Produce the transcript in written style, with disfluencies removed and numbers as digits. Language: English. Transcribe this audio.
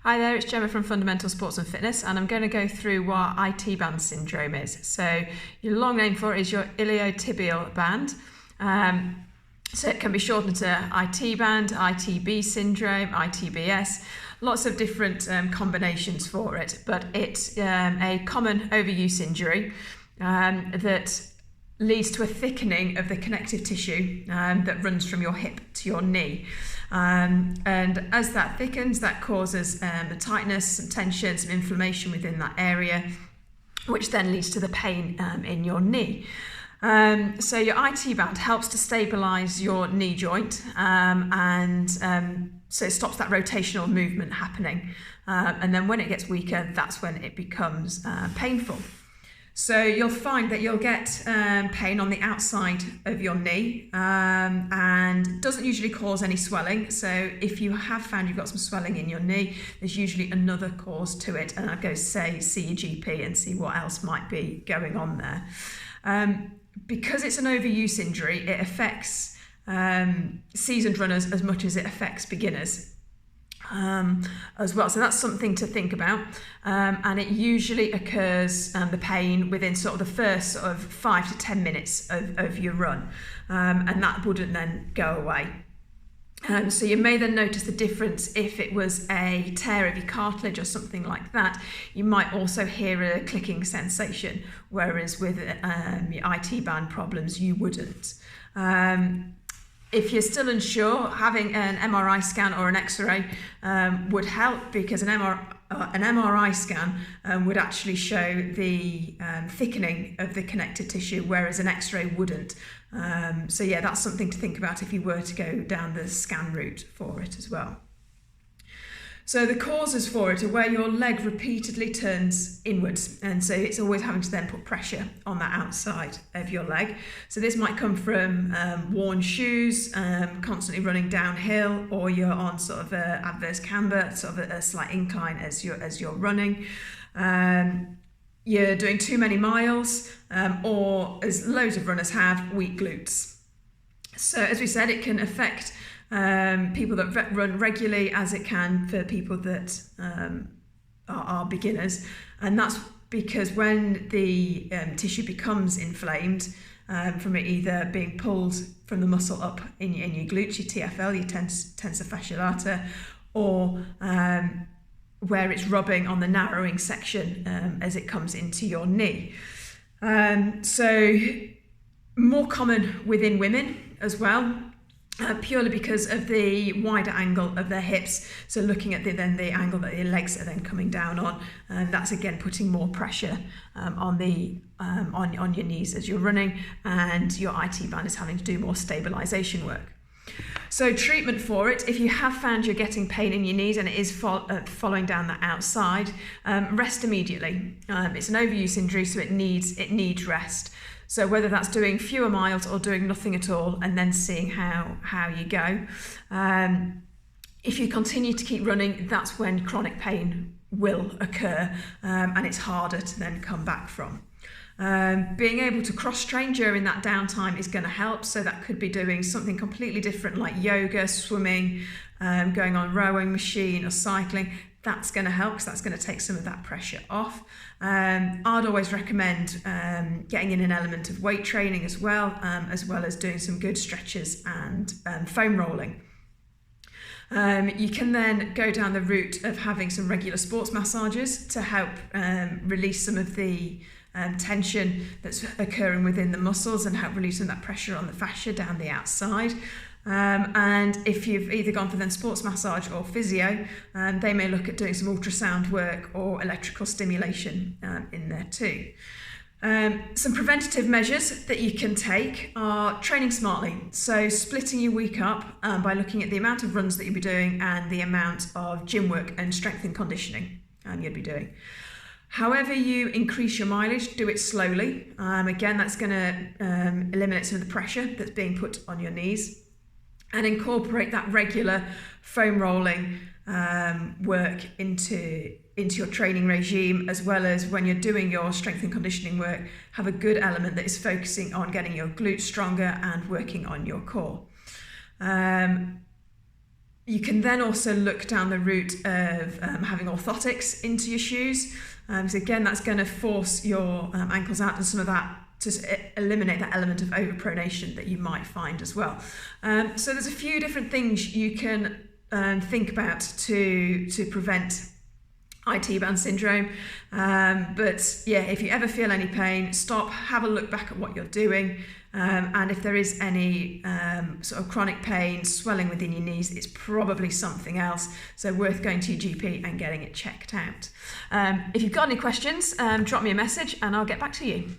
Hi there, it's Gemma from Fundamental Sports and Fitness, and I'm going to go through what IT band syndrome is. So your long name for it is your iliotibial band. So it can be shortened to IT band, ITB syndrome, ITBS, lots of different combinations for it, but it's a common overuse injury that leads to a thickening of the connective tissue that runs from your hip to your knee. And as that thickens, that causes a tightness, some tension, some inflammation within that area, which then leads to the pain in your knee. So your IT band helps to stabilise your knee joint so it stops that rotational movement happening. And then when it gets weaker, that's when it becomes painful. So you'll find that you'll get pain on the outside of your knee and doesn't usually cause any swelling. So if you have found you've got some swelling in your knee, there's usually another cause to it. And I'd go say, see your GP and see what else might be going on there. Because it's an overuse injury, it affects seasoned runners as much as it affects beginners. As well, so that's something to think about, and it usually occurs, the pain, within sort of the first sort of 5 to 10 minutes of your run, and that wouldn't then go away. So you may then notice the difference if it was a tear of your cartilage or something like that. You might also hear a clicking sensation, whereas with your IT band problems you wouldn't. If you're still unsure, having an MRI scan or an X-ray would help, because an MRI scan would actually show the thickening of the connective tissue, whereas an X-ray wouldn't. So yeah, that's something to think about if you were to go down the scan route for it as well. So the causes for it are where your leg repeatedly turns inwards, and so it's always having to then put pressure on that outside of your leg. So this might come from worn shoes, constantly running downhill, or you're on sort of a adverse camber, sort of a slight incline as you're running. You're doing too many miles, or as loads of runners have, weak glutes. So as we said, it can affect people that run regularly, as it can for people that are beginners, and that's because when the tissue becomes inflamed from it either being pulled from the muscle up in your glutes, your TFL, your tensor fasciae lata, or where it's rubbing on the narrowing section as it comes into your knee. So more common within women as well. Purely because of the wider angle of their hips, so looking at the angle that your legs are then coming down on, and that's again putting more pressure on your knees as you're running, and your IT band is having to do more stabilisation work. So treatment for it, if you have found you're getting pain in your knees and it is following down the outside, rest immediately. It's an overuse injury, so it needs rest. So whether that's doing fewer miles or doing nothing at all, and then seeing how you go. If you continue to keep running, that's when chronic pain will occur, and it's harder to then come back from. Being able to cross-train during that downtime is going to help. So that could be doing something completely different like yoga, swimming, going on rowing machine or cycling. That's going to help, because that's going to take some of that pressure off. I'd always recommend getting in an element of weight training as well as doing some good stretches and foam rolling. You can then go down the route of having some regular sports massages to help release some of the tension that's occurring within the muscles and help release some of that pressure on the fascia down the outside. And if you've either gone for then sports massage or physio, they may look at doing some ultrasound work or electrical stimulation in there too. Some preventative measures that you can take are training smartly. So splitting your week up by looking at the amount of runs that you'll be doing and the amount of gym work and strength and conditioning you'll be doing. However you increase your mileage, do it slowly. Again, that's going to eliminate some of the pressure that's being put on your knees. And incorporate that regular foam rolling work into your training regime, as well as when you're doing your strength and conditioning work, have a good element that is focusing on getting your glutes stronger and working on your core. You can then also look down the route of having orthotics into your shoes. So again, that's going to force your ankles out, and some of that to eliminate that element of overpronation that you might find as well. So there's a few different things you can think about to prevent IT band syndrome. But yeah, if you ever feel any pain, stop, have a look back at what you're doing. And if there is any sort of chronic pain, swelling within your knees, it's probably something else. So worth going to your GP and getting it checked out. If you've got any questions, drop me a message and I'll get back to you.